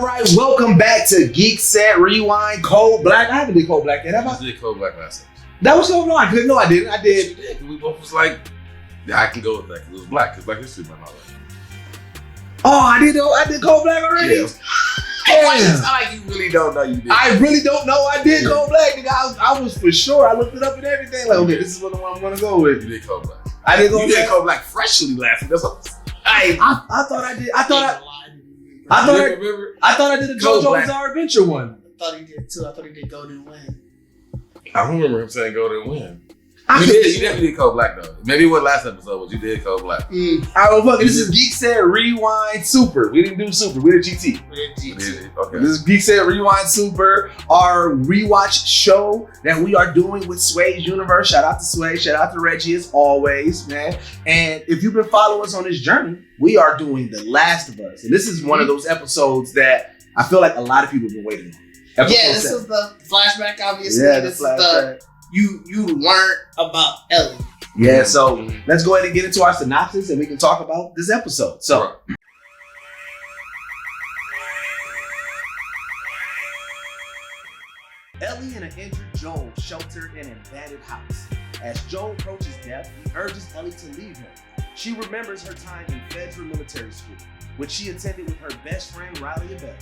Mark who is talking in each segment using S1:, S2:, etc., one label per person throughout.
S1: All right, welcome back to Geekset Rewind Cold Black. I haven't did Cold Black yet.
S2: I did Cold Black last time.
S1: That was so long. I couldn't know I didn't. I did.
S2: You did. We both was like, yeah, I can go with that because it was black. Because Black History Month.
S1: Oh, I did Cold Black already?
S2: Yeah. It's not like you really don't know you did.
S1: I really don't know I did Cold Black. Nigga, I was for sure. I looked it up and everything. Like, okay, this is what I'm going to go with.
S2: You did Cold Black.
S1: I did Cold Black.
S2: You did Cold Black freshly last week. That's what
S1: I thought I did. I thought I did a JoJo Bizarre Adventure one.
S3: I thought he did too. I thought he did Golden Wind.
S2: I don't remember him saying go to win. You definitely did Cold Black though. Maybe what last episode was you did Cold Black.
S1: I don't fucking. This is Geekset Rewind Super. We didn't do Super. We did GT.
S2: Okay.
S1: This is Geekset Rewind Super, our rewatch show that we are doing with Sway's Universe. Shout out to Sway. Shout out to Reggie as always, man. And if you've been following us on this journey, we are doing The Last of Us, and this is one of those episodes that I feel like a lot of people have been waiting on.
S3: This is the flashback, obviously.
S1: Yeah,
S3: this
S1: flashback.
S3: is the you learned about Ellie.
S1: Yeah, so let's go ahead and get into our synopsis and we can talk about this episode. So, Ellie and an injured Joel shelter in an abandoned house. As Joel approaches death, he urges Ellie to leave him. She remembers her time in federal military school, which she attended with her best friend Riley Abel.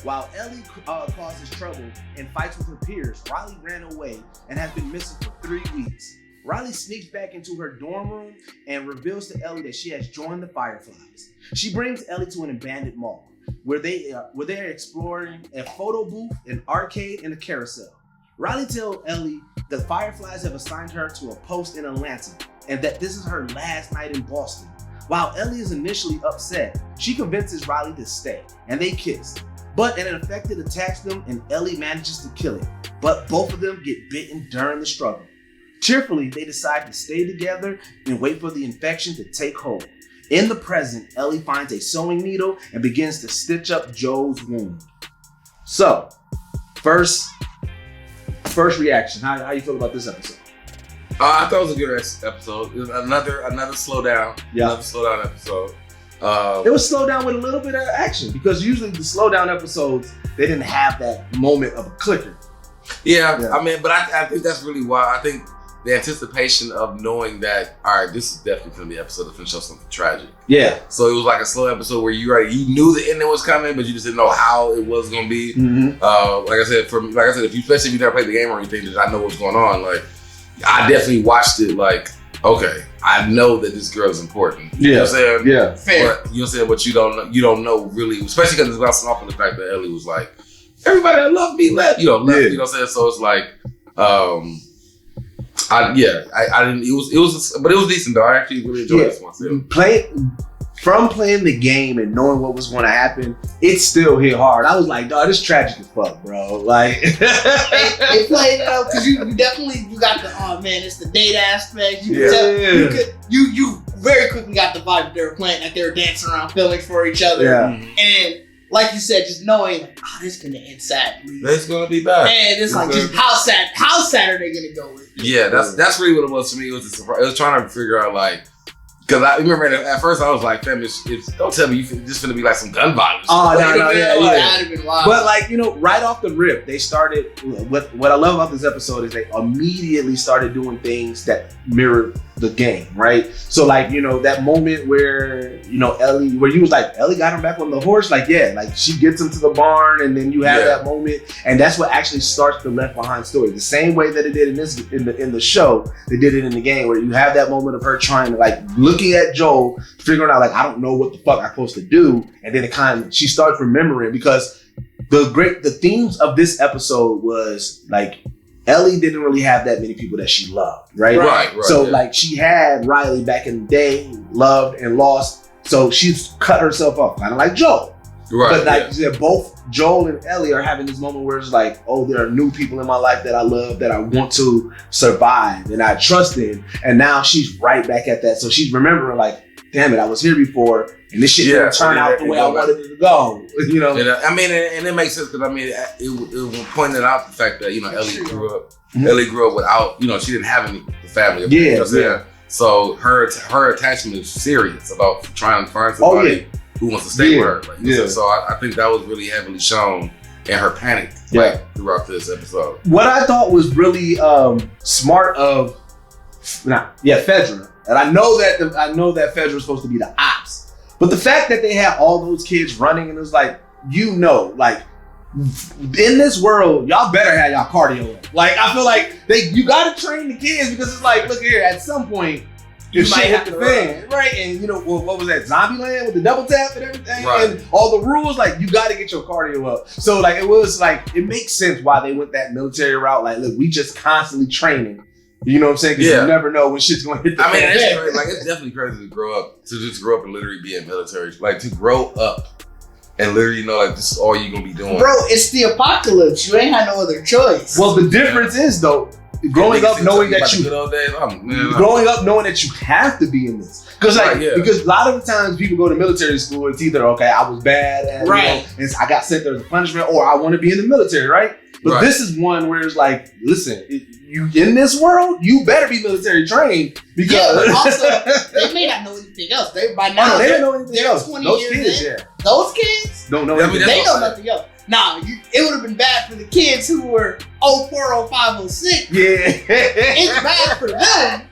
S1: While Ellie causes trouble and fights with her peers, Riley ran away and has been missing for 3 weeks. Riley sneaks back into her dorm room and reveals to Ellie that she has joined the Fireflies. She brings Ellie to an abandoned mall where they are exploring a photo booth, an arcade, and a carousel. Riley tells Ellie the Fireflies have assigned her to a post in Atlanta and that this is her last night in Boston. While Ellie is initially upset, she convinces Riley to stay and they kiss. But an infected attacks them and Ellie manages to kill it. But both of them get bitten during the struggle. Tearfully, they decide to stay together and wait for the infection to take hold. In the present, Ellie finds a sewing needle and begins to stitch up Joel's wound. So, first reaction. How you feel about this episode?
S2: I thought it was a good episode. It was another slow down.
S1: Yeah.
S2: Another slow down episode.
S1: It was slowed down with a little bit of action because usually the slow down episodes, they didn't have that moment of a clicker.
S2: Yeah. I mean, but I think that's really why. I think the anticipation of knowing that, all right, this is definitely going to be an episode that's going to show something tragic.
S1: Yeah.
S2: So it was like a slow episode where you knew the ending was coming, but you just didn't know how it was going to be.
S1: Mm-hmm.
S2: Like I said, especially if you never played the game or anything, did I know what's going on? Like, I definitely watched it like, okay, I know that this girl is important. You know what I'm saying?
S1: Yeah.
S3: Fair.
S2: But, you know what I'm saying? But you don't know really, especially because it's bouncing off of the fact that Ellie was like, everybody that loved me left. You know what I'm saying? So it's like, I didn't. It was decent though. I actually really enjoyed this one.
S1: Playing the game and knowing what was going to happen, it still hit hard. I was like, dog, this is tragic as fuck, bro. Like,
S3: it played out because you got the it's the date aspect. You very quickly got the vibe that they were playing, that they were dancing around, feeling for each other, and like you said, just knowing like, this gonna end sadly.
S2: It's gonna be bad.
S3: And it's like just how sad are they gonna go with it?
S2: Yeah, that's really what it was to me. It was a surprise. It was trying to figure out like. Because I remember at first I was like, fam, don't tell me this finna be like some gun violence.
S1: Oh, no,
S3: That'd have been wild.
S1: But like, right off the rip, they started, what I love about this episode is they immediately started doing things that mirrored the game, right? So like, that moment where, Ellie, where you was like, Ellie got him back on the horse, like, yeah, like she gets him to the barn and then you have that moment. And that's what actually starts the Left Behind story. The same way that it did in the show, they did it in the game where you have that moment of her trying to like, looking at Joel, figuring out like, I don't know what the fuck I'm supposed to do. And then she starts remembering because the themes of this episode was like, Ellie didn't really have that many people that she loved, right?
S2: Right.
S1: So like she had Riley back in the day, loved and lost. So she's cut herself off, kind of like Joel.
S2: Right.
S1: But like both Joel and Ellie are having this moment where it's like, oh, there are new people in my life that I love, that I want to survive and I trust in. And now she's right back at that. So she's remembering like, damn it, I was here before and this shit didn't turn out the way I wanted it to go.
S2: And it makes sense because it pointed out the fact that, Ellie grew up without, she didn't have any family. You know what I'm saying? So her attachment is serious about trying to find somebody who wants to stay with her. Like, so I think that was really heavily shown in her panic throughout this episode.
S1: What I thought was really smart of Fedra, and I know that Fedra was supposed to be the ops, but the fact that they had all those kids running and it was like, like in this world, y'all better have y'all cardio up. Like I feel like you gotta train the kids because it's like, look here, at some point you might hit the fan, right? And what was that, Zombieland with the double tap and everything, and all the rules, like you got to get your cardio up. So like it was like, it makes sense why they went that military route. Like, look, we just constantly training. You know what I'm saying? Because you never know when shit's going to hit the fan.
S2: It's crazy. Like, it's definitely crazy to grow up and literally be in military. Like, to grow up and literally know, like, this is all you're going to be doing.
S3: Bro, it's the apocalypse. You ain't had no other choice.
S1: Well, the difference is, though, growing up knowing that you have to be in this. Because because a lot of the times people go to military school, it's either, okay, I was bad and, and I got sent there as a punishment, or I want to be in the military, right? But this is one where it's like, listen, you in this world, you better be military trained, because
S3: but also they may not know anything else. They by now
S1: they don't know anything else.
S3: 20
S1: those
S3: years
S1: kids,
S3: in. Those kids
S1: don't know anything.
S3: They know nothing else. Nah, it would have been bad for the kids who were 04, 05, 06.
S1: Yeah.
S3: It's bad for them.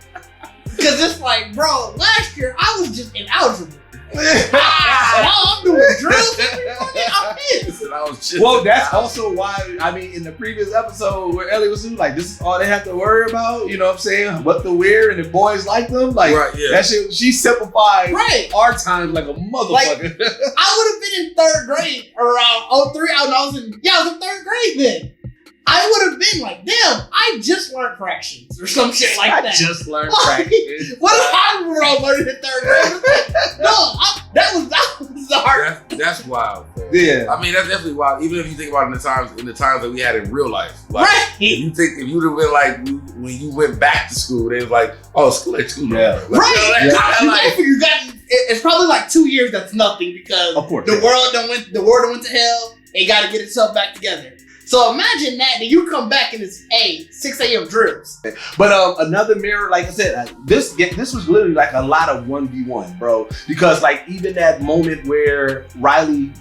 S3: Because it's like, bro, last year I was just in algebra. Now I'm doing drills every morning. I'm pissed.
S1: Well, that's also why, in the previous episode where Ellie was like, this is all they have to worry about, you know what I'm saying? What to wear, and if boys like them, like, that shit, she simplified our times like a motherfucker.
S3: Like, I would have been in third grade around 03. I was in third grade then. I would have been like, damn, I just learned fractions or some shit like that.
S1: I just learned fractions.
S3: What if I learned in third grade? That was hard.
S2: That's wild. Man.
S1: Yeah.
S2: That's definitely wild. Even if you think about it in the times that we had in real life. Like, if you would have been like, when you went back to school, they was like, oh, school ain't school.
S1: Yeah.
S2: Like,
S3: it's probably like 2 years. That's nothing, because
S1: of course,
S3: the world went to hell. It got to get itself back together. So imagine that you come back and it's 6 a.m. drills.
S1: But another mirror, like I said, this was literally like a lot of 1v1, bro. Because like even that moment where Riley,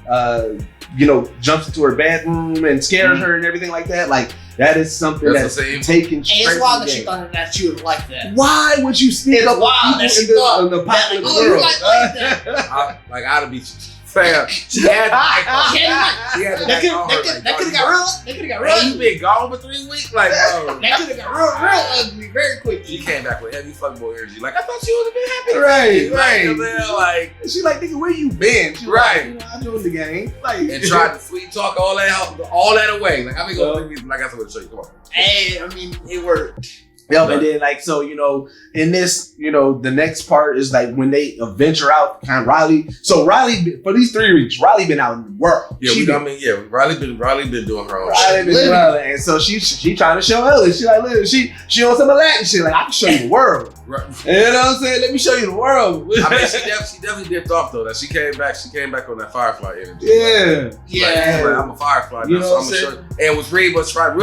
S1: jumps into her bedroom and scares her and everything like that, like that is something that's taken straight.
S3: It's wild that she thought that she would like that.
S1: Why would you sneak up
S3: wild that she thought
S1: the apocalypse
S3: that,
S1: world?
S2: Like I'd be. Fam, she had
S3: that could have got real.
S2: Hey, you been gone for 3 weeks, like, bro.
S3: That could have got real ugly very quickly.
S2: She came back with heavy fuckboy energy. Like, I thought she would have been happy.
S1: Right. She like, nigga, where you been? She like, I joined the game. Like,
S2: and tried to sweet talk all that away. Like, I mean, like I said, to show you. Come on.
S3: Hey, it worked.
S1: Yep, and then like, so, in this, the next part is like when they venture out, kind of Riley. So Riley, for these 3 weeks, Riley been out in the world.
S2: Yeah, Riley been doing her own
S1: shit. And so she trying to show Ellie. She like, literally, she on some of that and shit. Like, I can show you the world.
S2: Right.
S1: You know what I'm saying? Let me show you the world.
S2: She definitely dipped off though. That she came back on that Firefly energy.
S1: Yeah.
S2: Like, I'm a Firefly now, so I'm gonna show you. And what Reid was trying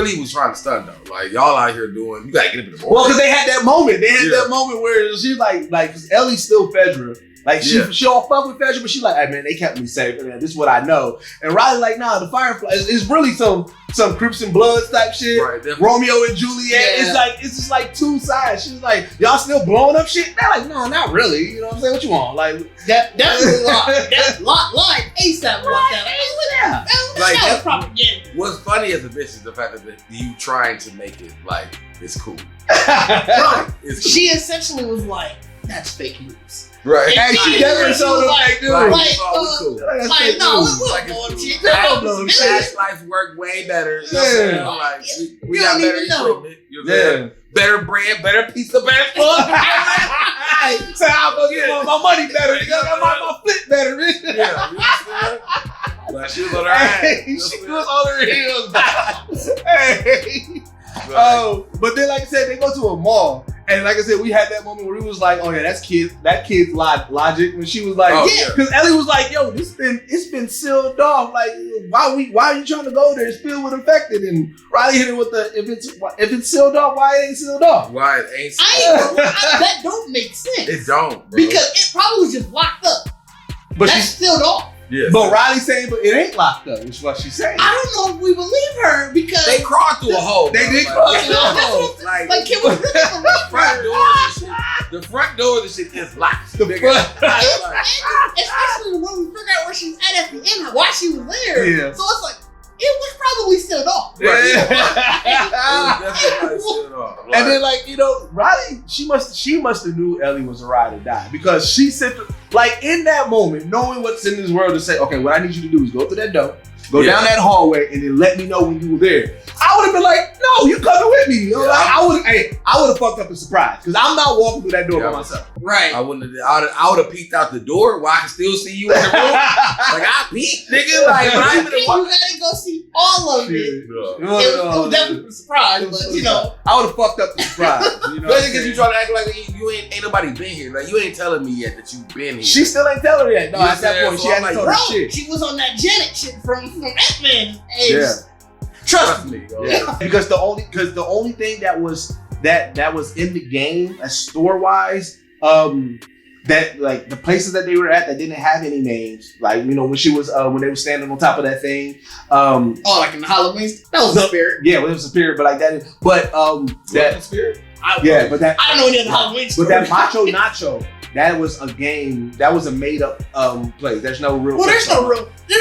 S2: to stun though. Like, y'all out here doing, you gotta get in the morning.
S1: Well, because they had that moment. They had that moment where she's like, because Ellie's still Fedra. Like, she all fuck with Fedra, but she like, hey man, they kept me safe. Man, this is what I know. And Riley like, nah, the Firefly is really some Crips and Bloods type shit. Right, Romeo and Juliet. Yeah. It's just like two sides. She's like, y'all still blowing up shit? They're like, no, not really. You know what I'm saying? What you want? Like,
S3: that's a lot. That's like ASAP like that. That was propaganda.
S2: What's funny as a bitch is the fact that you trying to make it like it's cool.
S3: Right. It's cool. She essentially was like, that's fake news.
S2: Right.
S3: And
S1: she never showed them fake news.
S2: Past life work way better. Yeah. Like, we got better equipment. Yeah. Better brand, better pizza, better food.
S1: So I'm gonna get my money better. My flip better.
S2: Yeah. You understand? Like, she was on her ass.
S1: She was on her heels. Hey. Oh, but then like I said, they go to a mall. And like I said, we had that moment where we was like, oh yeah, that kid's logic. When she was like, because Ellie was like, yo, it's been sealed off. Like, why are you trying to go there? It's filled with infected. And Riley hit it with the, if it's sealed off, why it ain't sealed off?
S2: Why it ain't sealed off?
S3: That don't make sense.
S2: It don't, bro.
S3: Because it probably was just locked up.
S4: But
S3: that's sealed off.
S2: Yes.
S4: But Riley's saying, but it ain't locked up. Is what she's saying.
S3: I don't know if we believe her because
S2: they crawled through a hole.
S4: They
S2: bro.
S4: did
S2: Like,
S4: crawl
S3: That's
S4: through a
S3: what-
S4: hole.
S3: like, can we really believe
S2: front
S3: her?
S2: door of the shit. The front door of the shit is locked.
S4: The
S2: nigga.
S3: Especially when we figure out where she's at the end, why she was there.
S4: Yeah.
S3: So it's like, it was probably sealed off.
S2: Right, yeah.
S4: Yeah.
S2: It was definitely sealed off. Like,
S4: And then, like, you know, Riley, she must have knew Ellie was a ride or die because she said, like, in that moment, knowing what's in this world to say, okay, what I need you to do is go through that door, go down that hallway, and then let me know when you were there. I would have been like, no, you coming with me. You know, like, I would have fucked up the surprise because I'm not walking through that door by myself.
S3: Right.
S2: I wouldn't have. I would have peeked out the door where I can still see you in the room. Like I peeked, nigga. Like when I even
S3: You gotta go see all of it. It was definitely a surprise, but you know.
S4: I would have fucked up the surprise. You know,
S2: Especially because you trying to act like you ain't nobody been here. Like you ain't telling me yet that you've been here.
S4: She still ain't telling her yet. No,
S2: You know
S4: at that
S2: what I'm
S4: point, she
S2: saying?
S4: hadn't
S2: So
S4: told
S2: I'm
S4: her
S3: Bro,
S4: shit.
S3: she was on that Janet shit from Ant-Man's age.
S4: Yeah.
S3: Trust me.
S4: Yeah. Because the only thing that was in the game as store wise, that like the places that they were at that didn't have any names, like you know when she was when they were standing on top of that thing,
S3: Oh, like in the Halloween? That was the spirit.
S4: yeah, it was a spirit, but like that, but that
S2: spirit.
S4: yeah, but that
S3: I don't know any of the Halloween
S4: but
S3: stories.
S4: that Macho Nacho, that was a game, that was a made up place. There's no real.
S3: Well, there's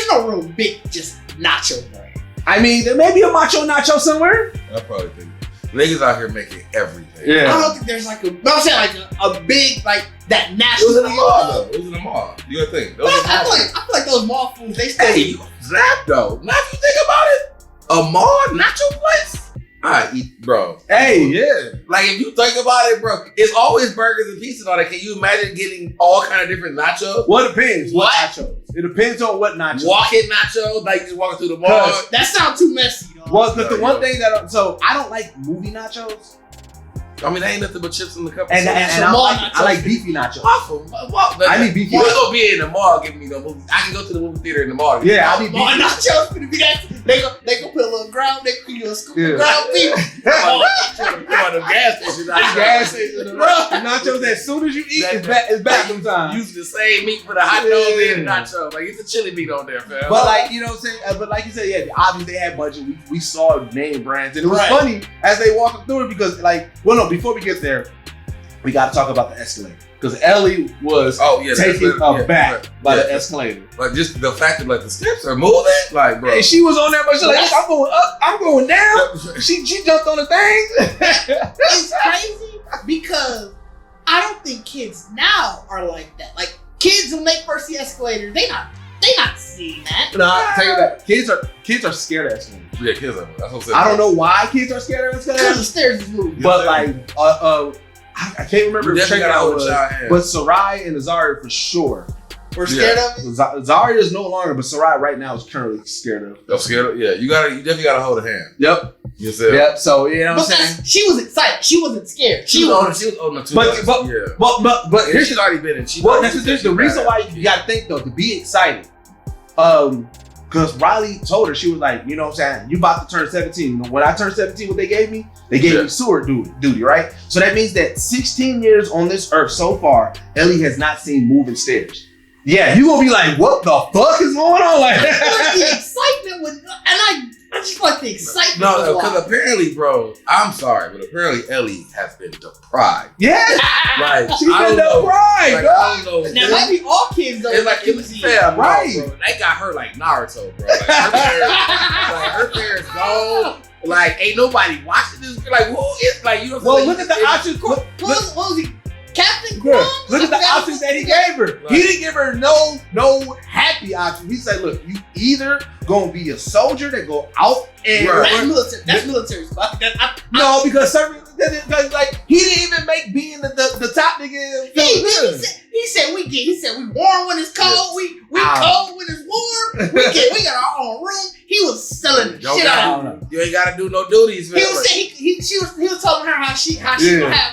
S3: no real big just nacho brand.
S4: I mean, there may be a Macho Nacho somewhere.
S2: I probably think niggas out here making everything.
S4: Yeah.
S3: I don't think there's like a, but I'm saying like a big like that
S2: It
S3: national.
S2: was in the mall though. It was in the mall. You gotta think.
S3: But I feel like those mall foods they still.
S2: Hey, you zap though. Now if you think about it, a mall nacho place. I eat, bro.
S4: Hey, yeah.
S2: Like if you think about it, bro, it's always burgers and pizza and all that. Can you imagine getting all kind of different nachos?
S4: Well, it depends.
S3: What?
S4: nachos? It depends on what nachos.
S2: Walking nachos, like you just walking through the mall.
S3: That sounds too messy, though.
S4: Well, the one thing that so I don't like movie nachos,
S2: I mean, they ain't nothing but chips in the cup.
S4: and I like beefy nachos.
S2: Awful.
S4: I need beefy.
S2: You ain't gonna be in the mall giving me no movie. I can go to the movie theater in the mall.
S4: Yeah, I need
S3: Mall
S4: beefy.
S3: nachos finna be that. They gonna put a little ground. They give you a scoop
S4: Yeah.
S3: of ground beef.
S2: Come on, them gas stations.
S4: Gas station, bro. Nachos as soon as you eat, it's bathroom time.
S2: Use the same meat for the hot dog and the nacho. Like it's a chili meat on there, fam.
S4: But like you know what I'm saying. But like you said, yeah, obviously they had budget. We saw name brands, and it was
S3: Right.
S4: funny as they walked through it because like, well, no, before we get there, we got to talk about the escalator because Ellie was taken aback by the escalator.
S2: Like just the fact that like the steps are moving, like bro.
S4: Hey, she was on there, but she's like, I'm going up, I'm going down. She jumped on the thing.
S3: It's crazy because I don't think kids now are like that. Like kids when they first see escalators, they not seeing that.
S4: Nah, take it back. Kids are scared of escalators.
S2: Yeah, kids are. That's what I'm saying.
S4: I don't know why kids are scared of
S3: Because the
S4: escalators,
S3: stairs is moving.
S4: but like, I can't remember
S2: You
S4: the
S2: definitely
S4: trainer
S2: gotta
S4: I
S2: hold
S4: was,
S2: a child hand.
S4: but Sarai and Azaria for sure.
S3: We're scared of it.
S4: Zaria is no longer, but Sarai right now is currently scared of.
S2: I'm scared. Yeah, you definitely gotta hold a hand.
S4: Yep.
S2: You said.
S4: Yep. So you know what
S3: But
S4: I'm saying.
S3: she was excited. She wasn't scared.
S2: She was old enough to.
S4: But
S2: yeah.
S4: But
S2: Here's
S4: here's
S2: she's already been in.
S4: well, that's the reason why you gotta think though to be excited. Because Riley told her, she was like, you know what I'm saying, you about to turn 17. You know, when I turned 17, what they gave me? They gave me sewer duty, right? So that means that 16 years on this earth so far, Ellie has not seen moving stairs. Yeah, you gonna be like, what the fuck is going on? Like
S3: the excitement would, and I just like the excitement.
S2: No, because apparently, bro, I'm sorry, but apparently Ellie has been deprived.
S4: yeah,
S2: Like,
S4: she's
S2: I
S4: been
S2: don't know.
S4: right,
S2: Like,
S4: bro.
S2: I don't know.
S3: Now might be all kids though.
S2: It's like it was fair,
S4: Right.
S2: bro. They got her like Naruto, bro. Like her parents gone. Like ain't nobody watching this. Like who is like you?
S4: Well, look at the options.
S3: What was he? Captain
S4: Look
S3: Crumb?
S4: at the options that he gave her. He didn't give her no happy option. He said, look, you either gonna be a soldier that go out and
S3: That's military. That's military spot.
S4: no, because like he didn't even make being the top nigga feel good.
S3: He said we warm when it's cold. We cold when it's warm. We got our own room. He was selling the shit out of her.
S2: You ain't gotta do no duties, man.
S3: He was saying he was telling her how she gonna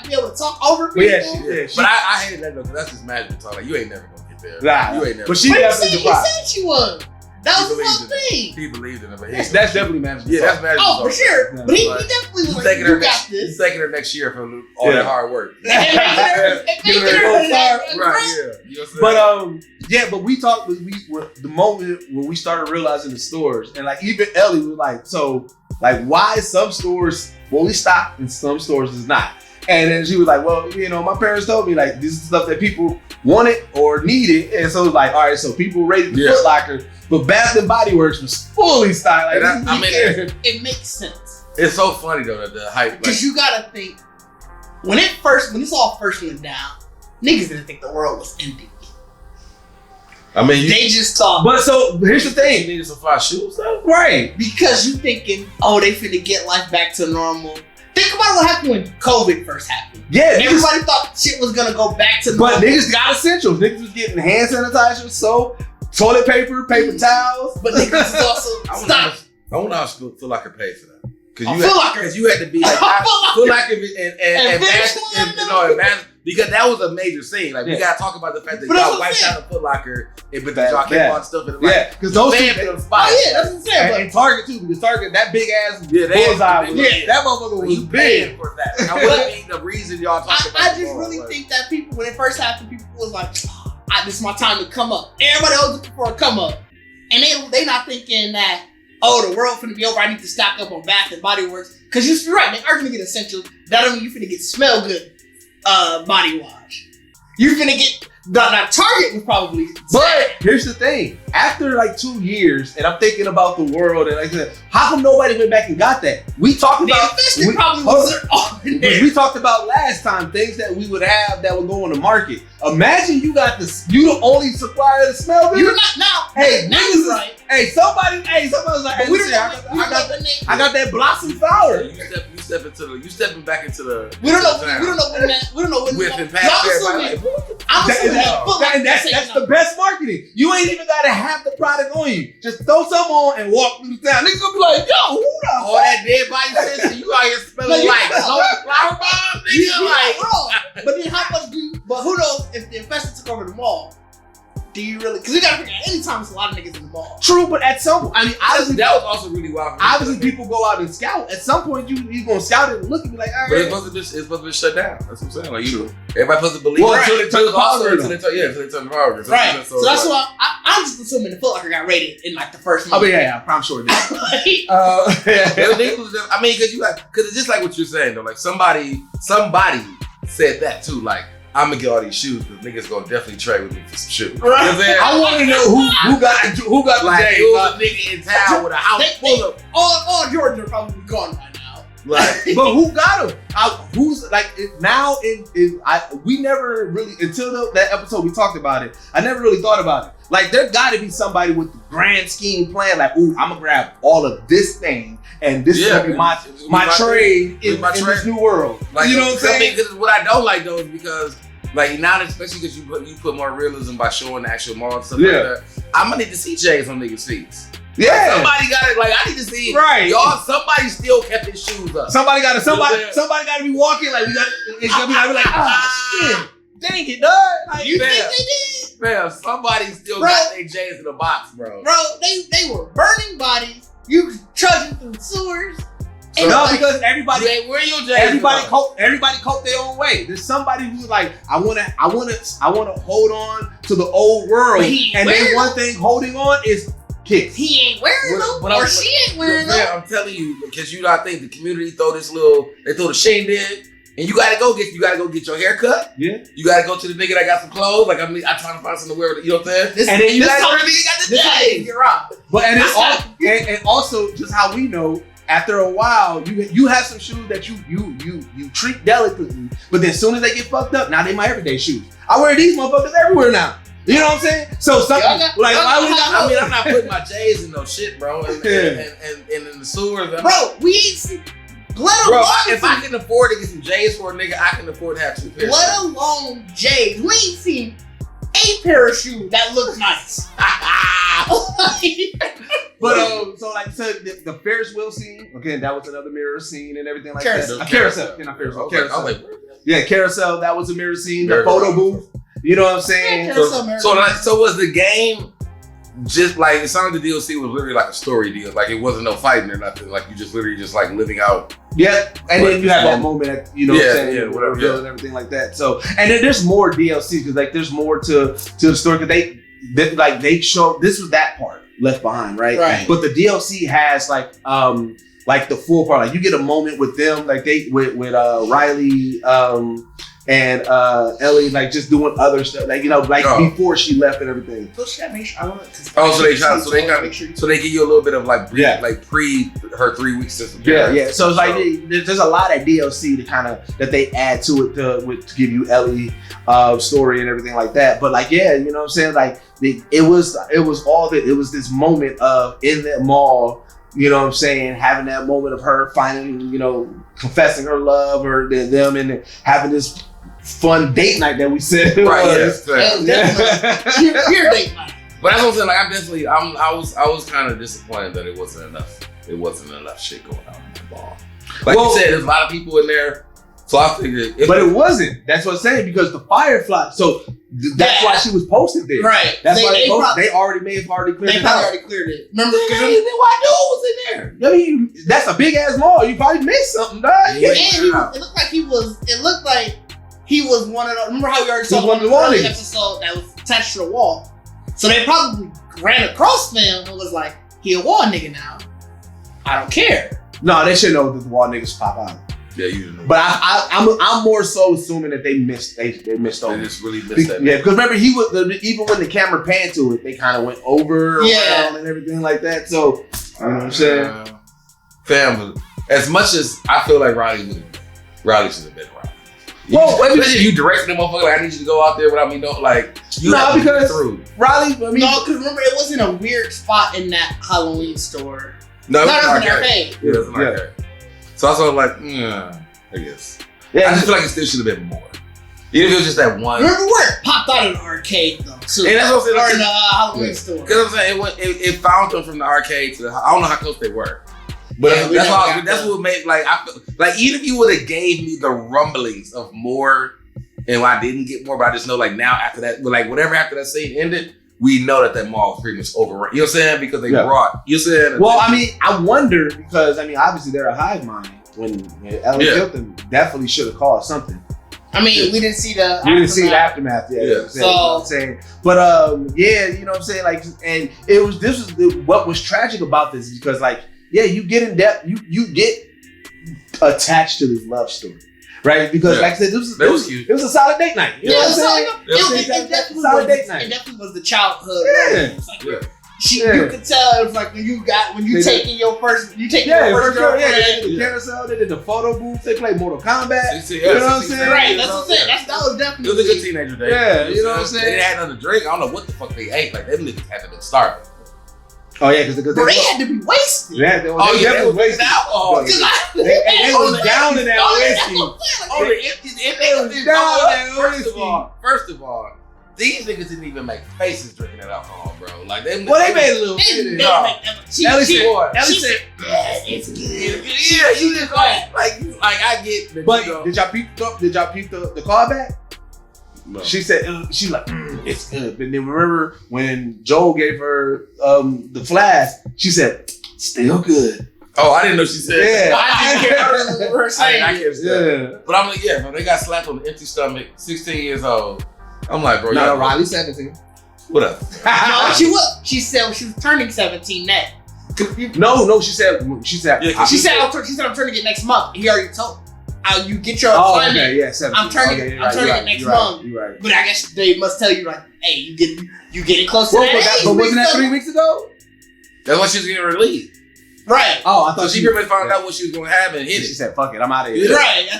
S3: be able to talk over people.
S2: But I hated that though, because that's just magic talk. Like you ain't never gonna get there.
S4: Nah,
S2: you ain't never.
S4: but she
S3: He
S4: definitely
S3: said she was. That was the whole thing.
S2: He believed in it, but
S4: that's definitely magic.
S2: yeah, that's magic.
S3: Oh, for sure. But he
S2: Like,
S3: definitely was
S2: He's
S3: like,
S2: taking
S3: you
S2: her
S3: got
S2: next.
S3: this.
S2: He's taking her next year for all that hard work.
S3: And making her
S2: Right,
S3: that
S2: yeah. You know what I'm saying?
S4: But Yeah, but we talked. The moment when we started realizing the stores, and like even Ellie was like, so like why is some stores fully stocked and some stores is not? And then she was like, well, you know, my parents told me like this is stuff that people wanted or needed, and so it was like, all right, so people rated the Foot Locker, but Bath and Body Works was fully stocked. Like,
S2: I mean,
S3: it makes sense.
S2: It's so funny though that the hype,
S3: because you gotta think when this all first went down, niggas didn't think the world was empty.
S2: I mean,
S3: they just thought.
S4: But so here's the thing:
S2: you needed some fire shoes, though,
S4: right?
S3: Because you thinking, oh, they finna get life back to normal. Think about what happened when COVID first happened.
S4: Yeah,
S3: everybody thought shit was gonna go back to normal.
S4: But niggas got essentials. Niggas was getting hand sanitizer, soap, toilet paper, paper towels.
S3: But niggas was also stop.
S2: I wonder how Foot Locker paid for that.
S3: Because
S2: you had to be like Foot Locker and because that was a major scene. Like we gotta talk about the fact that y'all wiped out a Foot Locker and but y'all kept on stuff in the
S4: because those two
S3: that's what I'm saying.
S4: And Target too, because Target, that big ass
S2: bullseye
S4: that motherfucker was big
S2: for that. That wouldn't be the reason y'all talking about.
S3: I just really think that people, when it first happened, people was like, this is my time to come up. Everybody else looking for a come up. And they not thinking that, oh, the world finna be over, I need to stock up on Bath and Body Works. Because you're right, they are gonna get essentials. That don't mean you finna get smell good body wash. You're finna get, now Target was probably
S4: But here's the thing. After like 2 years, and I'm thinking about the world, and like I said, how come nobody went back and got that? We talked about we talked about last time things that we would have that would go on the market. Imagine you got you the only supplier of the smell good.
S3: You're not now.
S4: Hey,
S3: now
S4: niggas,
S3: right.
S4: Somebody was like, hey, listen, I got that blossom flower.
S2: You stepping back into the.
S3: We don't know when
S2: whipping past everybody.
S4: That's the best marketing. You ain't even gotta have the product on you. Just throw some on and walk through the town. Niggas gonna be like, yo, who the
S2: all that dead body sensei, you out here smelling like flower bomb, nigga.
S3: Like, but then how much do you? But who knows if the infested took over the mall? Do you really? Because you gotta figure out anytime there's a lot of niggas in the mall.
S4: True, but at some point, I mean, obviously
S2: that was also really wild.
S4: Obviously, people go out and scout. At some point, you gonna scout it and look and be like, all right.
S2: But it's supposed to be shut down. That's what I'm saying. Like everybody supposed to believe.
S4: Well, until they turn the power.
S2: Until they turn the power.
S3: Right. So that's why I'm just assuming the Foot Locker got rated in like the first month.
S4: I mean, yeah, I'm sure it did.
S2: I mean, because it's just like what you're saying though. Like somebody said that too. Like, I'm gonna get all these shoes, but niggas gonna definitely trade with me for some shoes.
S3: Right.
S2: You know what I'm saying?
S4: I want to know who got
S2: like
S4: the
S2: it was a nigga in town with a house full of
S3: all Jordans are probably gone by now.
S2: Like,
S4: but who got them? Who's like now? We never really until that episode we talked about it. I never really thought about it. Like there got to be somebody with the grand scheme plan. Like, ooh, I'm gonna grab all of this thing, and this is gonna be my trade in this new world.
S2: Like,
S4: you know what I'm saying?
S2: Because what I don't like though is because. Like now, especially because you put more realism by showing the actual mall and stuff like that. I'm gonna need to see J's on niggas' feet.
S4: Yeah,
S2: like somebody got it. Like I need to see
S4: right.
S2: Y'all, somebody still kept his shoes up.
S4: Somebody got to be walking. Like it's gonna be like, shit, dang it, dog. Like,
S3: you think they did?
S2: Man, somebody still got their J's in the box, bro.
S3: Bro, they were burning bodies. You trudging through sewers.
S4: No, because everybody cope their own way. There's somebody who's like, I wanna hold on to the old world, and then one thing holding on is kicks.
S3: He ain't wearing them, or she ain't wearing them.
S2: I'm telling you, because you not think the community throw the Shane did, and you gotta go get your hair cut.
S4: Yeah,
S2: you gotta go to the nigga that got some clothes. Like I'm trying to find something to wear. You know what I'm saying?
S3: And then you got the day. You're right.
S4: But and also just how we know. After a while, you have some shoes that you treat delicately, but then as soon as they get fucked up, now they my everyday shoes. I wear these motherfuckers everywhere now. You know what I'm saying? So something why we not?
S2: I mean, I'm not putting my J's in no shit, bro. And in the sewers,
S3: bro. We ain't seen.
S2: If I can afford to get some J's for a nigga, I can afford to have 2 pairs.
S3: Let alone J's. We ain't seen a pair of shoes that look nice.
S4: But so the Ferris wheel scene, okay, that was another mirror scene and everything like
S3: Carousel.
S4: that. Carousel. Carousel, that was a mirror scene. The photo booth. You know what I'm saying?
S2: So was the game just like it sounded the DLC was literally like a story deal. Like it wasn't no fighting or nothing. Like you just literally just like living out.
S4: Yeah. And then you have that moment at, you know what I'm saying? Whatever and everything like that. So and then there's more DLC because like there's more to the story because they showed this was that part left behind, right?
S3: Right.
S4: But the DLC has like the full part. Like you get a moment with them, like they with Riley and Ellie, like just doing other stuff, like before she left and everything.
S3: So she gotta make sure.
S2: So they give you a little bit of like pre her 3 weeks.
S4: Yeah. So it's like there's a lot of DLC that they add to it to give you Ellie story and everything like that. But like you know what I'm saying, like it was this moment of in that mall. You know what I'm saying? Having that moment of her finding, confessing her love or them and having this fun date night that we said.
S2: Right, yes.
S3: Pure date night.
S2: But that's what I'm saying. Like I was kind of disappointed that it wasn't enough. It wasn't enough shit going on in the ball. Like you said, there's a lot of people in there. So I figured,
S4: but it wasn't. That's what I'm saying, because the Firefly. So that's why she was posted there.
S3: Right.
S4: That's why they already cleared it.
S3: They probably already cleared it. Remember?
S2: Why dude was in there?
S4: I mean, that's a big ass mall. You probably missed something, dog.
S3: It looked like he was one of the. Remember how we already saw one of the early episode that was attached to the wall? So they probably ran across them and was like, "He a wall nigga now. I don't care."
S4: No, they should know that the wall niggas pop out.
S2: Yeah, you know.
S4: But I'm more so assuming that they missed over.
S2: They just really missed that.
S4: Yeah, because remember even when the camera panned to it, they kind of went over around and everything like that. So you know what I'm saying?
S2: Fam, as much as I feel like Riley should have been Riley.
S4: Well,
S2: especially if you directed the motherfucker, like I need you to go out there without me knowing, like
S4: because
S2: through.
S4: Riley. I mean,
S3: no, because remember it was in a weird spot in that Halloween store.
S2: No, it was
S3: an
S2: arcade.
S3: arcade.
S2: Yeah, it was an arcade. So I was like, I guess.
S4: Yeah,
S2: I just feel like it still should have been more. Even if it was just that one.
S3: Remember where it popped out of the arcade though, too.
S2: And that's what I'm saying.
S3: Or in the Halloween store.
S2: Because I'm saying it found them from the arcade to I don't know how close they were. But that's what made I feel like even if you would have gave me the rumblings of more and I didn't get more, but I just know like now after that, like whatever after that scene ended, we know that mall was pretty much overrun. You know what I'm saying? Because they brought, you know what I'm saying?
S4: Well, I mean, I wonder because, obviously they're a hive mind. When Ellie killed them, definitely should have caused something.
S3: I mean, we didn't see the
S4: aftermath yet.
S2: Yeah.
S4: You know what I'm saying? But, you know what I'm saying? Like, and this was what was tragic about this is because, like, you get in depth, you get attached to this love story. Right, because like I said, it was a solid date night. You know what I'm saying?
S3: It definitely was the childhood.
S4: Yeah.
S3: You could tell it was like when you taking your first girlfriend.
S4: The carousel, they did the photo booth, they played Mortal Kombat.
S2: You know
S4: what I'm saying?
S3: Right, that's what I'm saying. That was definitely.
S2: It was a good teenager day.
S4: Yeah, you know what I'm saying?
S2: They didn't have nothing to drink. I don't know what the fuck they ate. Like them niggas had to been starving.
S4: Oh yeah, because
S3: they had to be wasted.
S4: Yeah, they was wasted
S2: alcohol.
S4: They was down in that whiskey.
S2: First of all, these niggas didn't even make faces drinking that alcohol, bro. Like they
S4: made a little bit.
S2: Ellie said, it's good. Yeah, you just like I get.
S4: But did y'all peep the callback? No. She said she's like it's good. But then remember when Joel gave her the flash, she said still good.
S2: Oh, I didn't know she said.
S3: Yeah, I didn't remember her saying.
S4: Yeah,
S2: but I'm like, bro, they got slapped on the empty stomach. 16 years old. I'm like, bro,
S4: Riley 17.
S2: What up?
S3: No, she was. She said she was turning 17 next.
S4: No, she said I'm turning it next month. He already told. You get your assignment. Okay, yeah, 17.
S3: I'm turning it next month.
S4: You're right.
S3: But I guess they must tell you like, hey, you getting close to that.
S4: But wasn't that 3 weeks ago?
S2: That's why she was getting released.
S3: Right.
S4: Oh, I thought
S2: she pretty much found out what she was going to have and hit it.
S4: She said, "Fuck it, I'm out of here."
S3: Right. I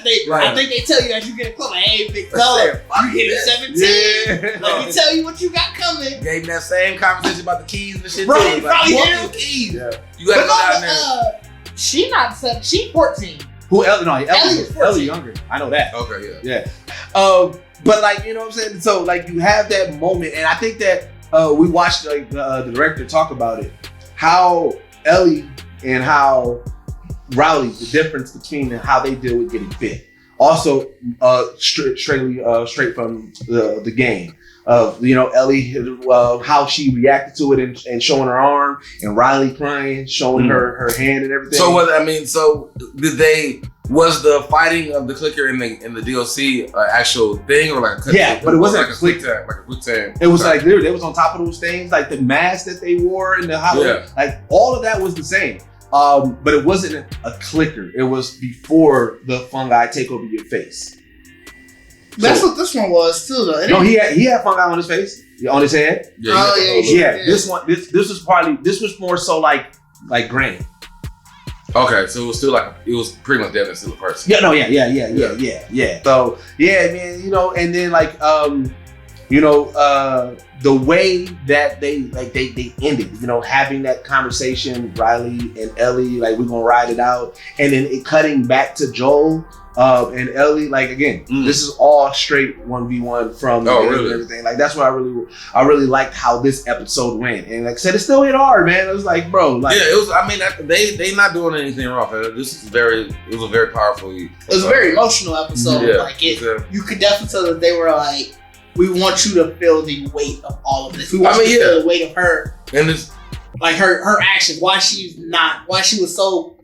S3: think they tell you as you get close. Like, hey, big fella, you getting 17. Let me tell you what you got coming.
S2: Gave him that same conversation about the keys and shit.
S3: Right.
S2: Probably
S3: did.
S2: Keys. Yeah. You got to go down there.
S3: She not 7. She 14.
S4: Who Ellie? No, Ellie younger. I know that.
S2: Okay,
S4: yeah. But like you know what I'm saying. So like you have that moment, and I think that we watched like the director talk about it, how Ellie and how Riley, the difference between how they deal with getting bit. Also, straight from the game of Ellie, how she reacted to it and showing her arm, and Riley crying, showing her hand and everything.
S2: So was the fighting of the clicker in the DLC an actual thing, or like a
S4: yeah, but it wasn't like a quick
S2: time.
S4: It was like they was on top of those things, like the mask that they wore and the Halloween, like all of that was the same. But it wasn't a clicker. It was before the fungi take over your face.
S3: That's what this one was too, though.
S4: No, he had fungi on his face, on his head.
S3: Yeah.
S4: This one, this was more so like grain.
S2: Okay, so it was still it was pretty much definitely still a person.
S4: Yeah, no, yeah. So yeah, man, and then the way that they ended, having that conversation, Riley and Ellie, like, we're gonna ride it out, and then it cutting back to Joel and Ellie, like, again, this is all straight 1v1 from the game and everything. Like, that's what I really liked how this episode went, and like I said, it still hit hard, man. It was like, bro, like,
S2: yeah, it was. I mean, they not doing anything wrong. It was a very powerful.
S3: It was a very emotional episode.
S2: Yeah,
S3: like you could definitely tell that they were like, we want you to feel the weight of all of this. We want you to feel the weight of her.
S2: And it's
S3: like her actions. Why she was so,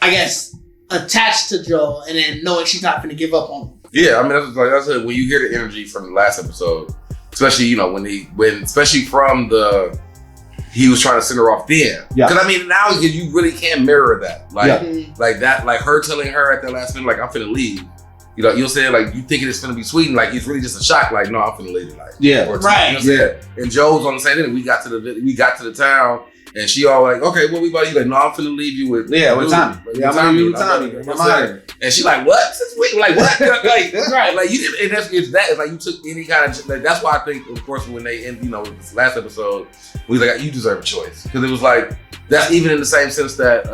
S3: I guess, attached to Joel, and then knowing she's not going to give up on him.
S2: Yeah, I mean, that's when you hear the energy from the last episode, especially especially from he was trying to send her off then. Yeah. Because I mean, now you really can't mirror that, like her telling her at that last minute, like, I'm finna leave. You'll say, like, you thinking it's gonna be sweet, and like it's really just a shock. Like, no, I'm finna leave it. Like,
S3: right.
S2: And Joe's on the same thing. We got to the town, and she all like, okay, what we about? You like, no, I'm finna leave you with
S4: with Tommy.
S2: Yeah, I'm gonna leave you with Tommy. And she like, what? Since we like what? Like, right? Like, you didn't. And it's like you took any kind of like. That's why I think, of course, when they end, this last episode, we was like, you deserve a choice, because it was like that's even in the same sense that.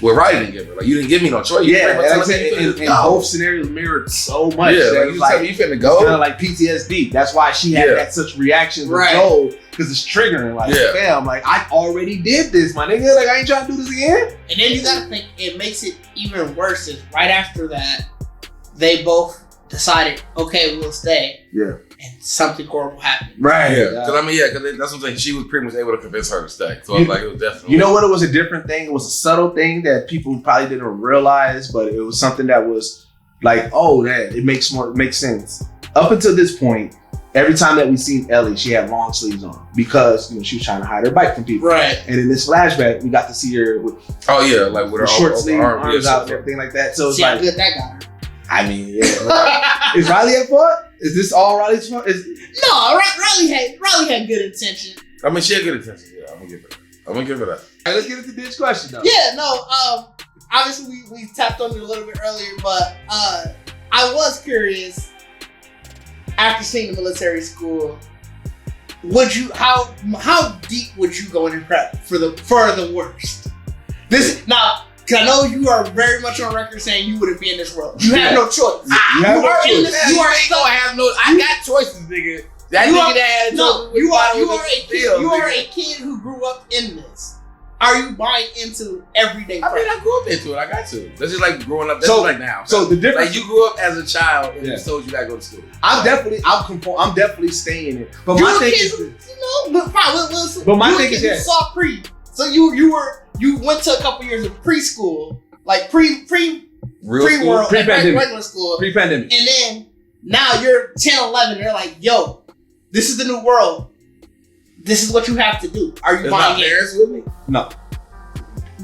S2: Riley didn't give her. Like, you didn't give me no choice.
S4: Yeah, and both scenarios mirrored so much.
S2: Yeah, like, you tell me you finna go.
S4: It's kind of like PTSD. That's why she had that such reaction with Joel, because it's triggering. Like, fam, like, I already did this, my nigga. Like, I ain't trying to do this again.
S3: And then you gotta think, it makes it even worse is right after that, they both decided, okay, we'll stay.
S4: Yeah.
S3: And something horrible happened.
S2: Right. Yeah. Because because that's what I'm saying. She was pretty much able to convince her to stay. So I was like, it was definitely.
S4: You know what? It was a different thing. It was a subtle thing that people probably didn't realize, but it was something that was like, oh, that it makes sense. Up until this point, every time that we seen Ellie, she had long sleeves on because she was trying to hide her bike from people.
S3: Right.
S4: And in this flashback, we got to see her with
S2: like with her
S4: short sleeve arms out and everything like that. So it's like,
S3: how good that got her.
S4: I mean, yeah. Is Riley at fault? Is this all Riley's fault?
S3: No, Riley had good intention.
S2: I mean, she had good intention. Yeah, I'm gonna give her that.
S4: All right, let's get into the Didge question though.
S3: Yeah, no. Obviously we tapped on it a little bit earlier, but I was curious. After seeing the military school, how deep would you go in prep for the worst? Now. Because I know you are very much on record saying you wouldn't be in this world. You have no choice.
S2: I got choices, nigga.
S3: You are a kid who grew up in this. Are you buying into everyday prep?
S2: I mean, I grew up into it. I got to. That's just like growing up. That's just like now.
S4: So the difference,
S2: like, you grew up as a child and you told you gotta go to school.
S4: I'm definitely staying in it. But my thing is,
S3: but my thing is that you saw pre. So you went to a couple years of preschool, like pre-world, regular school,
S4: pre-pandemic,
S3: and then now you're 10, 11. You're like, yo, this is the new world. This is what you have to do. Are you buying it?
S2: Parents with me?
S4: No.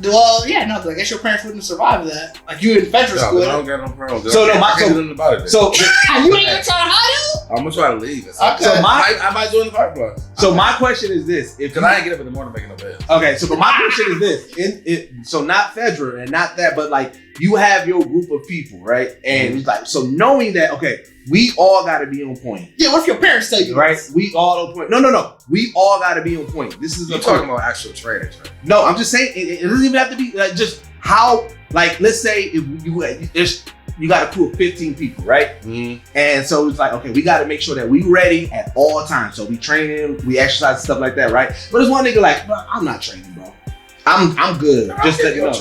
S3: Well, yeah, no. I guess your parents wouldn't survive that. Like, you in federal school.
S2: I don't got no problems.
S3: You ain't
S2: gonna try
S3: to hide
S2: I'm gonna try to leave.
S3: Okay.
S2: I might join the Fireflies.
S4: So my question is this:
S2: because I didn't get up in the morning making no bed.
S4: Okay, so but my question is this: so not federal and not that, but like you have your group of people, right? And it's like, so knowing that, okay, we all got to be on point.
S3: Yeah, what if your parents tell you
S4: right? We all on point. No. We all got to be on point. This is
S2: talking about actual training.
S4: No, I'm just saying it doesn't even have to be like just how. Like, let's say if you got a crew of 15 people, right? Mm-hmm. And so it's like, okay, we got to make sure that we ready at all times. So we training, we exercise and stuff like that, right? But there's one nigga like, bro, I'm not training, bro. I'm good. Just let you know.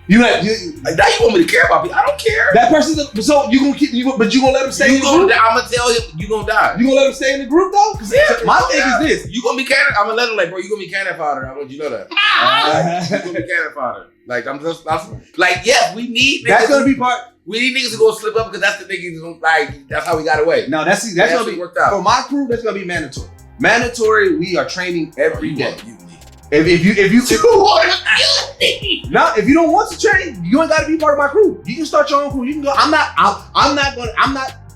S2: Like now you want me to care about people? I don't care.
S4: That person's so you gonna keep but you gonna let him stay in the group?
S2: I'm gonna tell him you gonna die.
S4: You gonna let him stay in the group though? Because my thing is this:
S2: you gonna be cannon. I'm gonna let him bro. You gonna be cannon fodder. I want you to know that. You gonna be cannon fodder. Like I'm yes, we need.
S4: That's gonna be part.
S2: We need niggas to go slip up because that's the niggas that's how we got away.
S4: No, that's gonna be
S2: worked out
S4: for my crew. That's gonna be mandatory. Mandatory. We are training every day. If you if you don't want to train, you ain't got to be part of my crew. You can start your own crew. You can go. I'm not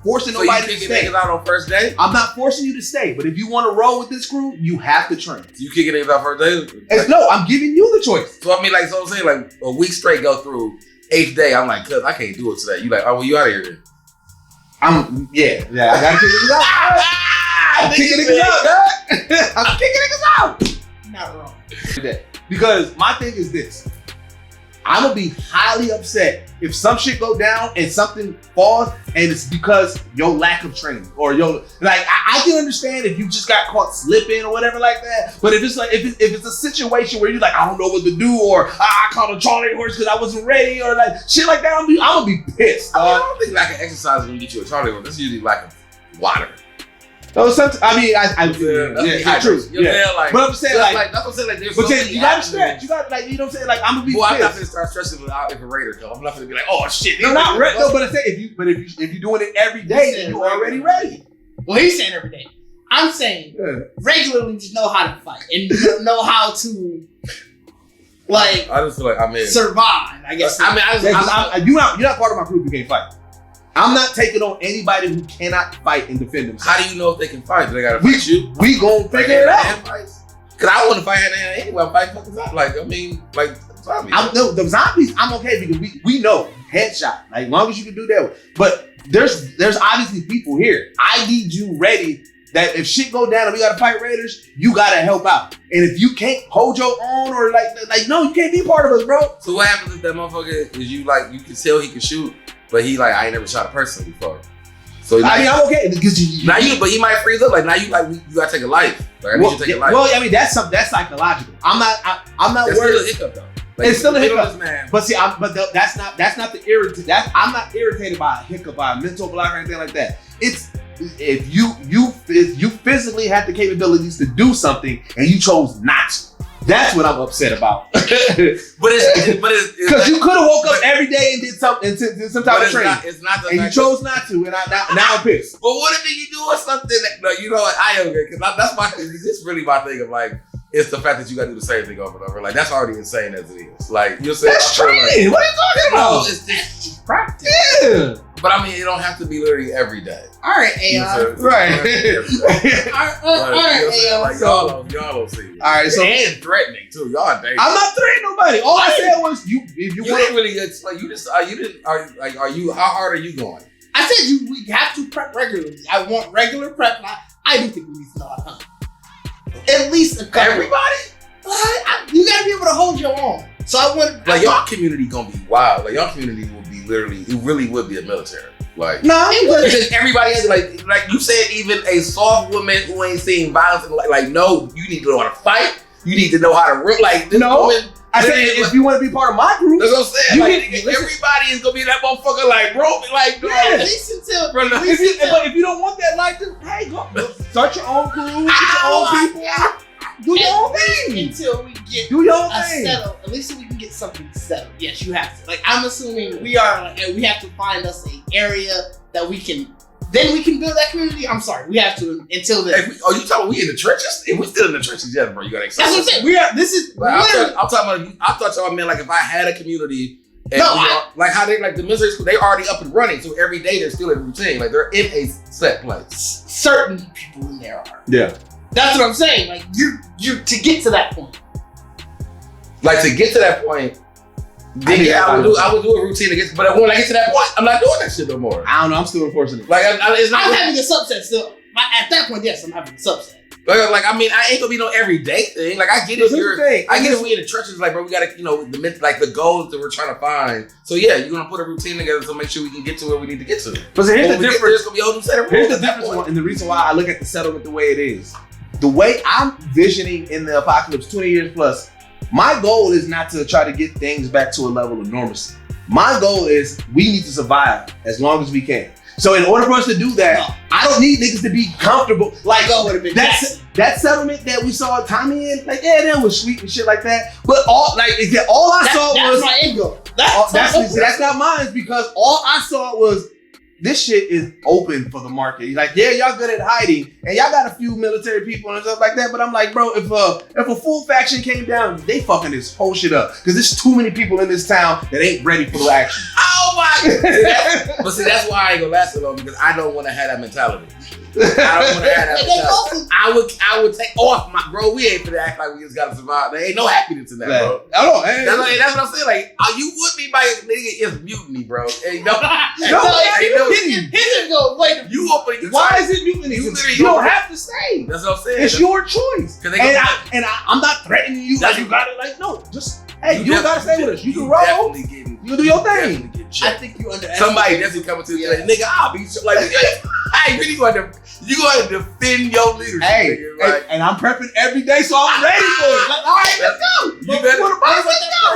S4: forcing nobody to stay.
S2: Niggas out on first day.
S4: I'm not forcing you to stay, but if you want to roll with this crew, you have to train.
S2: You kicking niggas out first day?
S4: No, I'm giving you the choice.
S2: So I mean, so I'm saying like a week straight go through 8th day. I'm like, cuz I can't do it today. You like, oh well, you out of here then.
S4: I gotta kick niggas out. I'm kicking niggas out, dog. I'm kicking niggas out.
S3: Not wrong.
S4: Because my thing is this. I'm gonna be highly upset if some shit go down and something falls and it's because your lack of training or I can understand if you just got caught slipping or whatever like that. But if it's like if it's a situation where you're like I don't know what to do or I caught a Charlie horse because I wasn't ready or like shit like that, I'm gonna be pissed.
S2: I don't think lack of exercise is gonna get you a Charlie horse. That's usually lack of water.
S4: No, sometimes true. Yeah. But I'm saying that's what I'm saying. Like, there's you gotta stretch. You got you know what I'm saying. Like I'm gonna be.
S2: Well, I'm not gonna start stressing without if a Raider come. I'm not gonna be like, oh shit.
S4: No, not Raider. No, but I say if you're doing it every day, then you're already ready.
S3: Well, he's saying every day. I'm saying regularly just know how to fight and know how to I
S2: just feel like I'm in
S3: survive. I guess.
S4: You're not part of my group. You can't fight. I'm not taking on anybody who cannot fight and defend themselves.
S2: How do you know if they can fight? Do they gotta fight you?
S4: We gonna figure it out.
S2: Cause I want to fight hand to hand anyway. I'm fighting fucking zombies. Zombies.
S4: The zombies, I'm okay because we know headshot. Like long as you can do that. But there's obviously people here. I need you ready that if shit go down and we gotta fight raiders, you gotta help out. And if you can't hold your own or no, you can't be part of us, bro.
S2: So what happens if that motherfucker is you can tell he can shoot? But I ain't never shot a person before. So
S4: I'm okay because
S2: but he might freeze up. Like now you gotta take a life. Like I need you to take a life.
S4: Well, I mean that's psychological. I'm not
S2: that's
S4: worried.
S2: Still a hiccup though.
S4: It's still a hiccup, man. But see, that's not the irritant. I'm not irritated by a hiccup, by a mental block or anything like that. It's if you physically have the capabilities to do something and you chose not to. That's what I'm upset about.
S2: but it's
S4: because you could have woke up every day and did some type of training.
S2: It's not the
S4: and you chose not to, and now I'm pissed.
S2: But what if you do something that you know what I am because that's my thing. It's really my thing of it's the fact that you got to do the same thing over and over. Like that's already insane as it is. Like you're saying
S4: that's training. What are you talking about?
S2: No, it's just practice.
S4: Yeah.
S2: But I mean, it don't have to be literally every day.
S3: All right, AI.
S4: Right.
S3: All right, AI.
S2: Like y'all don't see it.
S4: All right, so
S2: and threatening too. Y'all are dangerous.
S4: I'm not threatening nobody. All I said was if you
S2: didn't really explain. You just you didn't. Are you? How hard are you going?
S3: I said we have to prep regularly. I want regular prep. I do think we need to know how to hunt. At least a couple.
S2: Everybody.
S3: You got to be able to hold your own. So I want
S2: y'all community gonna be wild. Like y'all community will be literally. It really would be a military. Like because everybody has like you said, even a soft woman who ain't seen violence. No, you need to know how to fight. You need to know how to rip. Like this woman.
S4: I said if you want to be part of my group,
S2: that's what I'm saying. Everybody is gonna be that motherfucker. Like bro,
S3: at least until.
S4: But if you don't want that life, then hey, go start your own crew, get your own people. Do your own thing
S3: until we get settled. At least so we can get something settled. Yes, you have to. Like I'm assuming we have to find us an area that we can. Then we can build that community. I'm sorry, we have to until then.
S2: You talking? We in the trenches? If we still in the trenches, yeah, bro. You gotta accept.
S3: That's what I'm saying. We are. This is.
S2: I'm talking about. I thought y'all meant like if I had a community. And like how they the military school, they already up and running. So every day they're still in routine. Like they're in a set place.
S3: Certain people in there are.
S4: Yeah.
S3: That's what I'm saying. Like you to get to that point.
S2: Like to get to that point, I would do a routine against. But when I get to that point, I'm not doing that shit no more.
S4: I don't know. I'm still enforcing it.
S2: Like it's not.
S3: I'm having a subset still. At that point, yes, I'm having a subset.
S2: Like I mean, I ain't gonna be no everyday thing. Like I get it. I get it. We in the trenches, like bro, we gotta, the goals that we're trying to find. So yeah, you're gonna put a routine together to make sure we can get to where we need to get to.
S4: But here's the difference.
S2: There's gonna be a whole new set of rules.
S4: Here's the difference, and the reason why I look at the settlement the way it is. The way I'm visioning in the apocalypse 20 years plus, my goal is not to try to get things back to a level of normalcy. My goal is we need to survive as long as we can. So in order for us to do that, I don't need niggas to be comfortable. Like that settlement that we saw Tommy in, like that was sweet and shit like that. But all I saw was
S3: my ego.
S4: That's not mine, because all I saw was this shit is open for the market. He's like, yeah, y'all good at hiding, and y'all got a few military people and stuff like that. But I'm like, bro, if a full faction came down, they fucking this whole shit up, because there's too many people in this town that ain't ready for the action.
S2: Oh my god! But see, that's why I ain't gonna last so long, because I don't want to have that mentality. I don't want to have that mentality. I would take off my bro. We ain't finna act like we just gotta survive. There ain't no happiness in that, bro.
S4: That's
S2: what I'm saying. Like, you would be my nigga is mutiny, bro. Ain't no.
S4: Why is it mutiny? You don't have to stay.
S2: That's what I'm saying.
S4: It's your choice. I'm not threatening you. Like you gotta you don't gotta stay with us. You can roll. You do your thing.
S3: I think you underestimate.
S2: Somebody definitely coming to you like, nigga, I'll be like, hey, really you going to defend your leadership.
S4: Hey,
S2: nigga, right?
S4: And I'm prepping every day, so I'm ready for it. Like, all right, let's go.
S3: You better. Let's go.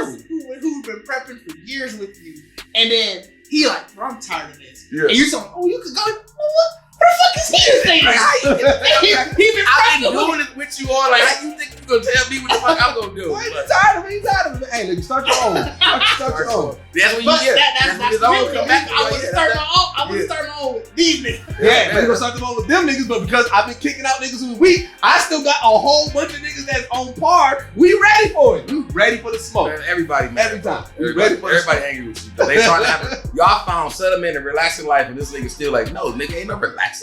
S3: Who's been prepping for years with you, and then he like, bro, I'm tired of this. Yeah. And you saying, oh, you could go. What the fuck is he saying? I've
S2: been doing it with you all. Like, how you think you gonna tell me what the fuck I'm gonna do?
S4: Well, you tired of it. Hey, look, start your own. Start your own.
S2: That's what you get.
S3: That's come back. I want to start my own. I want to start my own with these niggas.
S4: Yeah, we're gonna start them own with them niggas, but because I've been kicking out niggas who's weak, I still got a whole bunch of niggas that's on par. We ready for it. We ready for the smoke.
S2: Man, everybody, man.
S4: Every time.
S2: Everybody angry with you. They trying to have y'all found settlement and relaxing life, and this nigga still like, no, nigga, ain't no relaxing.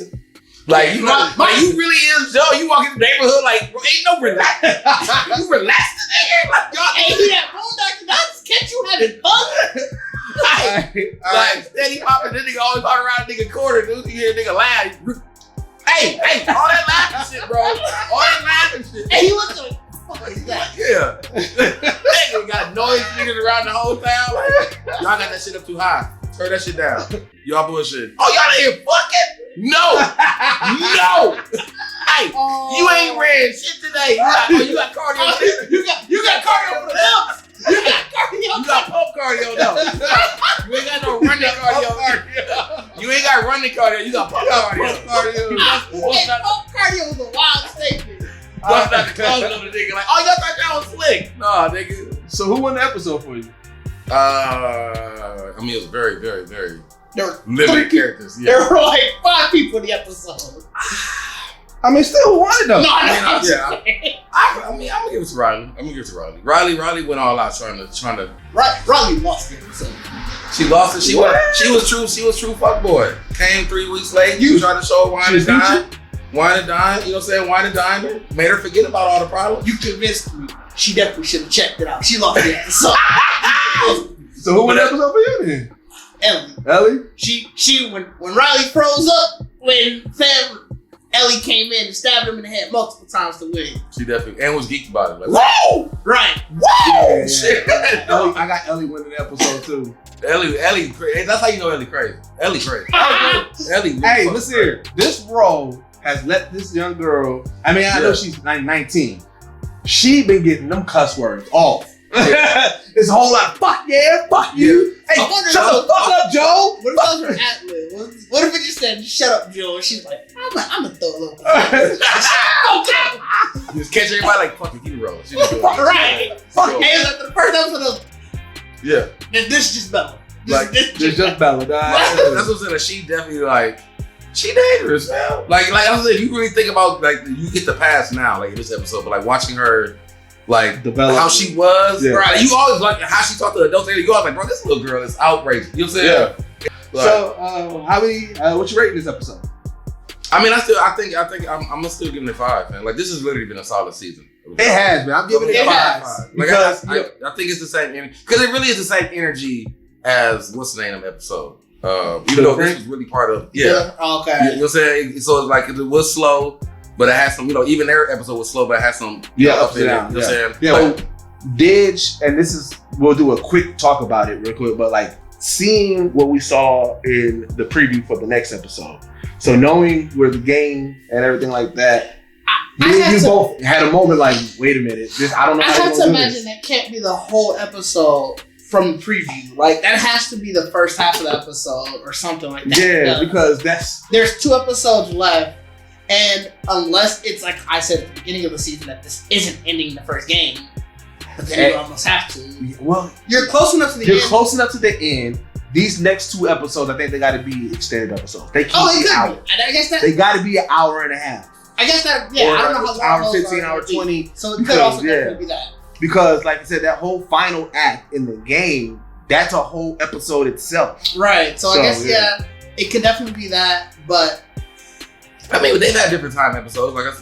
S2: Like, you know, like you really is Joe. You walk in the neighborhood like, bro, ain't no relaxing. You relaxing nigga? Like, y'all
S3: ain't he that boondock? Did I just catch you having fun?
S2: Like steady popping. This nigga always walking around the nigga corner, dude. You hear a nigga laugh. Hey, all that laughing shit, bro. All that laughing shit.
S3: Hey, he looks like, what is that?
S2: Yeah. Nigga got noise niggas around the whole town. Like, y'all got that shit up too high. Turn that shit down. Y'all bullshit. Oh, y'all ain't fucking? No. Hey, you ain't ran shit today. You got cardio. You got cardio for the pumps. You got pump cardio though. You ain't got no running cardio. You ain't got running cardio. You got pump cardio.
S3: Pump cardio is a wild statement.
S2: Bust out the clothes on the nigga like, oh, y'all thought y'all was slick. Nah, nigga.
S4: So who won the episode for you?
S2: I mean, it was very, very, very
S3: there were
S2: limited characters. Yeah.
S3: There were like 5 people in the episode.
S4: I mean, still who won it though?
S3: No,
S2: I mean, I'm gonna give it to Riley. Riley went all out trying to.
S3: Riley lost it. So.
S2: She lost it. She was true fuckboy. Came 3 weeks late. You tried to show her wine and dine. Wine and dine. You know what I'm saying? Wine and dine her. Made her forget about all the problems.
S3: You convinced me. She definitely should have checked it out. She lost the episode.
S4: So who won the episode for you then?
S3: Ellie. She when Riley froze up when Ellie came in and stabbed him in the head multiple times to win.
S2: She definitely and was geeked about it. Like,
S3: whoa! Right.
S2: Whoa!
S4: Yeah.
S2: Shit.
S4: I got Ellie winning the episode too.
S2: Ellie crazy. That's how you know Ellie crazy. Ellie crazy. Ellie.
S4: Hey, listen here. This role has let this young girl. I mean, I know she's 19. She been getting them cuss words off. Yeah. It's a whole lot of fuck yeah, fuck you. Hey, shut the fuck up, Joe.
S3: What if that was her ad-lib? What if it just said, shut up, Joe? And she's like, I'm gonna throw a little.
S2: Just catch everybody like, fuck it, keep it rolling.
S3: Right. Fuck. Hey, like the first episode of.
S2: Yeah.
S3: This is just Bella.
S4: This just Bella.
S2: That's what I'm saying. Like, she definitely like. She dangerous, man. Like I said, you really think about like you get the past now, like in this episode, but like watching her, like develop how she was, right? You always like how she talked to adults. You always like, bro, this little girl is outrageous. You know what I'm saying?
S4: Yeah. Like, so, how many? What you rating this episode?
S2: I mean, I think I'm still giving it 5, man. Like this has literally been a solid season.
S4: It has, man. I'm giving it 5
S2: because I think it's the same energy. Because it really is the same energy as what's the name of the episode. Even though this was really part of
S3: okay.
S2: You know what I'm saying? So it's like it was slow, but it had some, even their episode was slow, but it had some
S4: ups and downs.
S2: You know what I'm saying?
S4: Yeah, well, Didge, and we'll do a quick talk about it real quick, but like seeing what we saw in the preview for the next episode. So knowing where the game and everything like that, Me and you both had a moment like, wait a minute, I don't know
S3: I
S4: how
S3: have
S4: to
S3: to imagine that can't be the whole episode from the preview. Like, that has to be the first half of the episode or something like that.
S4: Yeah, because
S3: there's 2 episodes left, and unless it's like I said at the beginning of the season that this isn't ending the first game, but then you almost have to.
S4: Well,
S3: you're close enough to the end.
S4: You're close enough to the end. These next 2 episodes, I think they got to be extended episodes. They can't
S3: they
S4: be
S3: could
S4: hours.
S3: be. I guess that
S4: They got to be an hour and a half.
S3: I guess that, yeah,
S4: or
S3: I don't know how long
S4: hour
S3: those
S4: 15,
S3: are
S4: hour
S3: gonna be.
S4: 20.
S3: So it could also definitely be that.
S4: Because, like I said, that whole final act in the game, that's a whole episode itself.
S3: Right. So I guess, it could definitely be that, but
S2: I mean, they've had different time episodes. Like I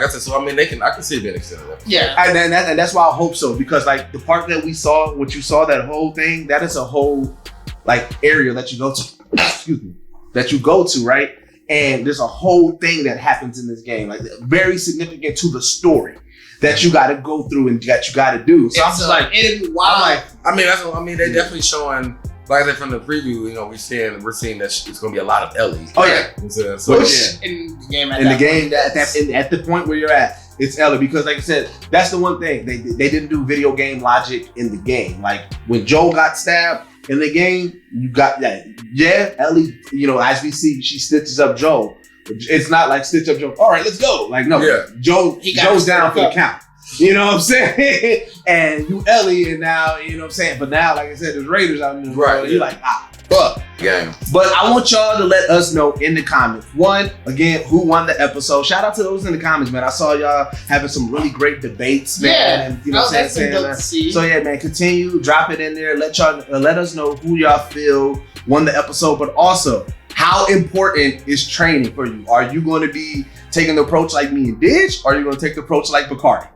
S2: said, so I mean, I can see it being extended.
S3: Yeah,
S4: and that's why I hope so, because like the part that we saw, what you saw, that whole thing, that is a whole like area that you go to. Excuse me, that you go to, right? And there's a whole thing that happens in this game, like very significant to the story that you got to go through and that you got to do. So I'm just like,
S3: it'd be wild.
S2: They're definitely showing. Like I said from the preview, you know, we're seeing that it's going to be a lot of Ellie.
S4: Oh yeah,
S2: so
S3: in the game,
S4: at the point where you're at, it's Ellie, because like I said, that's the one thing they didn't do video game logic in the game. Like when Joel got stabbed in the game, you got that. Yeah, Ellie, you know, as we see, she stitches up Joel. It's not like stitch up Joel. All right, let's go. Like no, Joe's down for the count. You know what I'm saying? And you Ellie, and now, you know what I'm saying? But now, like I said, there's Raiders out in the world. You're like, fuck.
S2: Yeah.
S4: But I want y'all to let us know in the comments. One, again, who won the episode. Shout out to those in the comments, man. I saw y'all having some really great debates, man.
S3: Yeah.
S4: And, you know what I'm saying?
S3: Dope to see.
S4: So yeah, man, continue, drop it in there. Let us know who y'all feel won the episode, but also how important is training for you? Are you going to be taking the approach like me and Didge, or are you going to take the approach like Bacardi?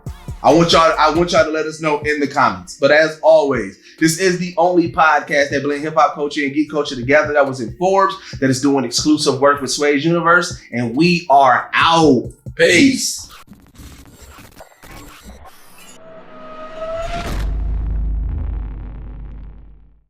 S4: I want y'all to let us know in the comments. But as always, this is the only podcast that blend hip hop culture and geek culture together, that was in Forbes, that is doing exclusive work with Sway's Universe, and we are out.
S2: Peace.